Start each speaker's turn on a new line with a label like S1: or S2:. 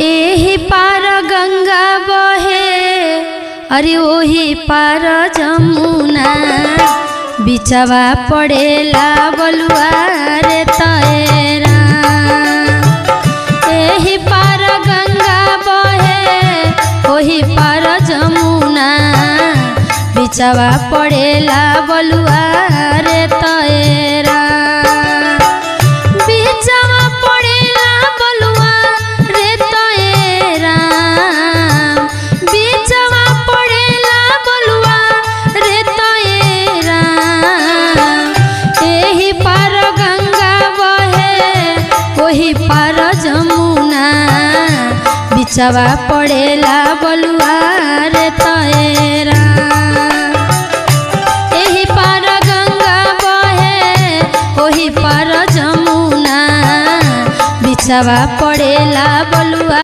S1: एही पार गंगा बहे अरे ओही पार जमुना बिचवा पड़ेला बलुआ रे तैरा। एही पार गंगा बहे ओही पार जमुना बिचवा पड़ेला बलुआ रे तैरा। बिचवा पड़ेला बलुआ रे तैरा। बिचवा पड़ेला बलुआ रे तैरा। एही पार गंगा बहे ओही पार जमुना बिचवा पड़ेला बलुआ रे तैरा। एही पार गंगा बहे ओही पार जमुना बिचवा